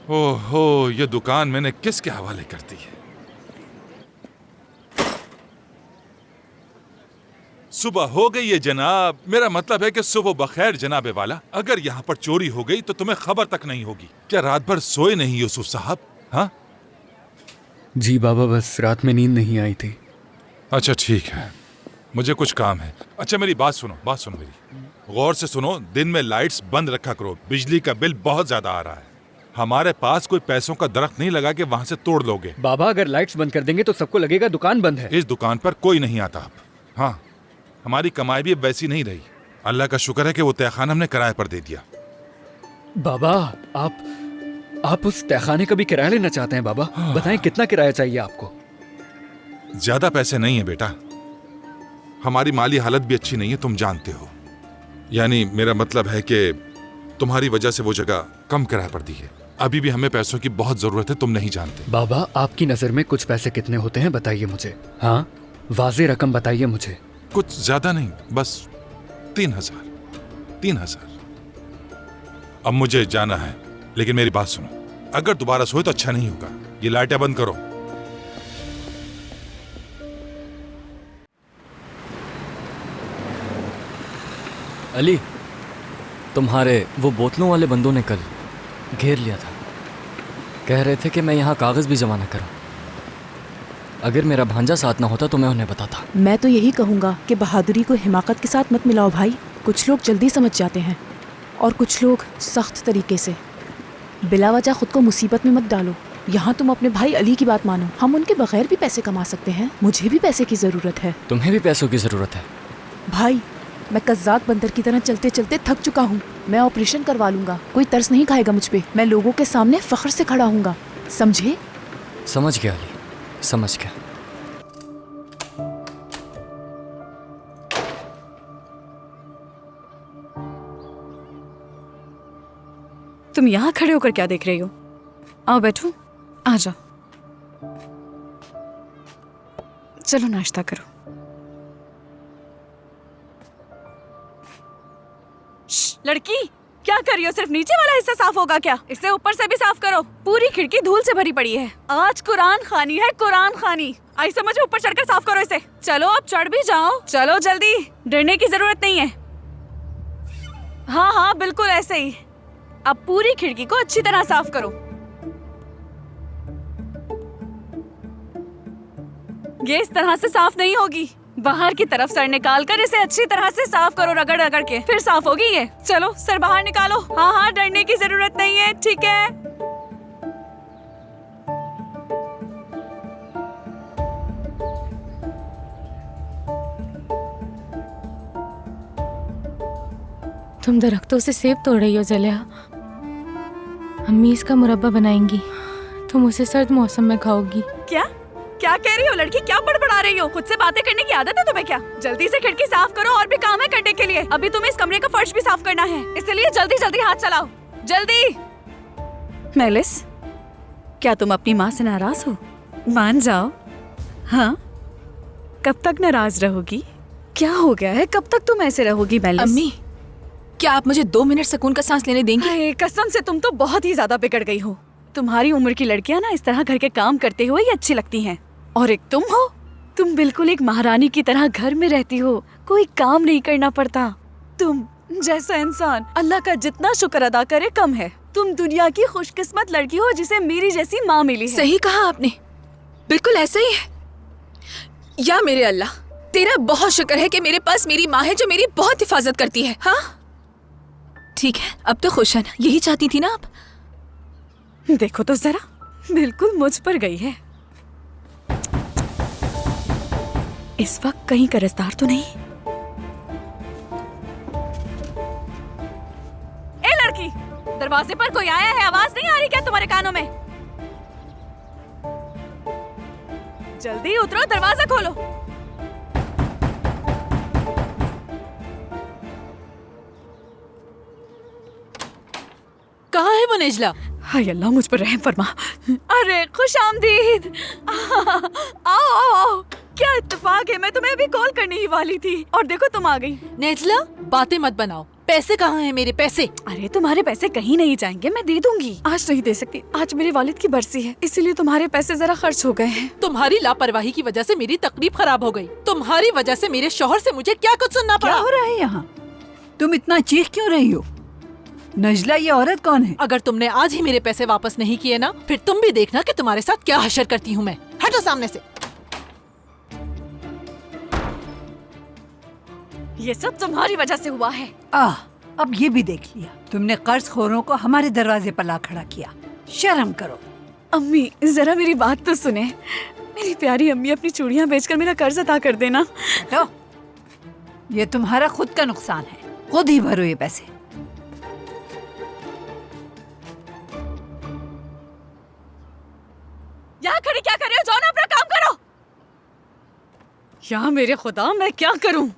ओहो, ये दुकान मैंने किसके हवाले कर दी है? सुबह हो गई है जनाब। मेरा मतलब है कि सुबह बखैर जनाबे वाला। अगर यहाँ पर चोरी हो गई तो तुम्हें खबर तक नहीं होगी। क्या रात भर सोए नहीं यूसुफ साहब? हाँ जी बाबा, बस रात में नींद नहीं आई थी। अच्छा ठीक है, मुझे कुछ काम है। अच्छा मेरी बात सुनो मेरी गौर से सुनो। दिन में लाइट्स बंद रखा करो, बिजली का बिल बहुत ज्यादा आ रहा है। हमारे पास कोई पैसों का दरख्त नहीं लगा कि वहां से तोड़ लोगे। बाबा, अगर लाइट्स बंद कर देंगे तो सबको लगेगा दुकान बंद है। इस दुकान पर कोई नहीं आता अब। हाँ, हमारी कमाई भी अब वैसी नहीं रही। अल्लाह का शुक्र है कि वो तहखाना हमने किराए पर दे दिया। बाबा, आप उस तहखाने का भी किराया लेना चाहते हैं बाबा? बताएं कितना किराया चाहिए आपको? ज्यादा पैसे नहीं है बेटा, हमारी माली हालत भी अच्छी नहीं है, तुम जानते हो। यानी मेरा मतलब है कि तुम्हारी वजह से वो जगह कम किराए पर दी है। अभी भी हमें पैसों की बहुत जरूरत है, तुम नहीं जानते। बाबा, आपकी नजर में कुछ पैसे कितने होते हैं बताइए मुझे। हाँ, वाज़ेह रकम बताइए मुझे। कुछ ज्यादा नहीं, बस 3,000। अब मुझे जाना है, लेकिन मेरी बात सुनो, अगर दोबारा सोए तो अच्छा नहीं होगा। ये लाइटें बंद करो। अली, तुम्हारे वो बोतलों वाले बंदों ने कल घेर लिया था। कह रहे थे कि मैं यहाँ कागज भी जमा न करूं। अगर मेरा भांजा साथ ना होता तो मैं उन्हें बताता। मैं तो यही कहूँगा कि बहादुरी को हिमाकत के साथ मत मिलाओ भाई। कुछ लोग जल्दी समझ जाते हैं और कुछ लोग सख्त तरीके से। बिला वजह खुद को मुसीबत में मत डालो। यहाँ तुम अपने भाई अली की बात मानो, हम उनके बगैर भी पैसे कमा सकते हैं। मुझे भी पैसे की ज़रूरत है। तुम्हें भी पैसों की ज़रूरत है? भाई, मैं कज़्ज़ाक बंदर की तरह चलते चलते थक चुका हूँ। मैं ऑपरेशन करवा लूँगा, कोई तरस नहीं खाएगा मुझ पे। मैं लोगों के सामने फ़ख्र से खड़ा हूँगा, समझे? समझ गया अली, समझ गया। तुम यहाँ खड़े होकर क्या देख रही हो? आओ बैठो, आ जाओ। चलो नाश्ता करो। लड़की, क्या कर रही हो? सिर्फ नीचे वाला हिस्सा साफ होगा क्या? इसे ऊपर से भी साफ करो। पूरी खिड़की धूल से भरी पड़ी है। आज कुरान खानी है, कुरान खानी। आई समझ में, ऊपर चढ़कर साफ करो इसे। चलो अब चढ़ भी जाओ, चलो जल्दी, डरने की जरूरत नहीं है। हाँ हाँ, बिल्कुल ऐसे ही। अब पूरी खिड़की को अच्छी तरह साफ करो। ये इस तरह से साफ नहीं होगी। बाहर की तरफ सर निकाल कर इसे अच्छी तरह से साफ करो, रगड़ रगड़ के, फिर साफ होगी ये। चलो सर बाहर निकालो। हाँ हाँ, डरने की जरूरत नहीं है, ठीक है। तुम दरख्तों से सेब तोड़ रही हो जलिया। अम्मी इसका मुरब्बा बनाएंगी, तुम उसे सर्द मौसम में खाओगी। क्या क्या कह रही हो लड़की? क्या बड़बड़ा रही हो? खुद से बातें करने की आदत है तुम्हें क्या? जल्दी से खिड़की साफ करो, और भी काम है करने के लिए। अभी तुम्हें इस कमरे का फर्श भी साफ करना है, इसलिए जल्दी जल्दी हाथ चलाओ, जल्दी। मेलिस, क्या तुम अपनी माँ से नाराज हो? मान जाओ। हाँ, कब तक नाराज रहोगी? क्या हो गया है? कब तक तुम ऐसे रहोगी मेलिस? अम्मी, क्या आप मुझे 2 मिनट सुकून का सांस लेने देंगी? कसम से तुम तो बहुत ही ज्यादा बिगड़ गई हो। तुम्हारी उम्र की लड़कियां ना इस तरह घर के काम करते हुए ही अच्छी लगती हैं, और एक तुम हो, तुम बिल्कुल एक महारानी की तरह घर में रहती हो, कोई काम नहीं करना पड़ता। तुम जैसा इंसान अल्लाह का जितना शुक्र अदा करे कम है। तुम दुनिया की खुशकिस्मत लड़की हो जिसे मेरी जैसी माँ मिली है। सही कहा आपने, बिल्कुल ऐसा ही है। या मेरे अल्लाह, तेरा बहुत शुक्र है कि मेरे पास मेरी माँ है जो मेरी बहुत हिफाजत करती है। हाँ ठीक है, अब तो खुश है ना? यही चाहती थी ना आप? देखो तो जरा, बिल्कुल मुझ पर गई है। इस वक्त कहीं कर्जदार तो नहीं? ए लड़की, दरवाजे पर कोई आया है, आवाज नहीं आ रही क्या तुम्हारे कानों में? जल्दी उतरो, दरवाजा खोलो। कहाँ है वो नेजला? हाय अल्लाह, मुझ पर रहम फरमा। अरे खुश आमदीद। आओ आओ आओ, क्या इत्तेफाक है, मैं तुम्हें अभी कॉल करने ही वाली थी और देखो तुम आ गई। नेजला, बातें मत बनाओ, पैसे कहाँ हैं मेरे पैसे? अरे तुम्हारे पैसे कहीं नहीं जाएंगे, मैं दे दूंगी। आज नहीं दे सकती, आज मेरे वालिद की बरसी है, इसीलिए तुम्हारे पैसे जरा खर्च हो गए हैं। तुम्हारी लापरवाही की वजह से मेरी तकलीफ खराब हो गई। तुम्हारी वजह से मेरे शौहर से मुझे क्या कुछ सुनना क्या पड़ा। हो रहा है यहाँ? तुम इतना चीख क्यों रही हो? नजला, ये औरत कौन है? अगर तुमने आज ही मेरे पैसे वापस नहीं किए ना, फिर तुम भी देखना कि तुम्हारे साथ क्या हशर करती हूँ मैं। हटो सामने से। ये सब तुम्हारी वजह से हुआ है। अब ये भी देख लिया, तुमने कर्ज खोरों को हमारे दरवाजे पर ला खड़ा किया। शर्म करो। अम्मी जरा मेरी बात तो सुने। मेरी प्यारी अम्मी, अपनी चूड़ियां बेचकर मेरा कर्ज अदा कर देना। हटो, ये तुम्हारा खुद का नुकसान है, खुद ही भरो ये पैसे। यहाँ खड़ी क्या कर रहे हो? जाओ ना, अपना काम करो। या मेरे खुदा, मैं क्या करूं?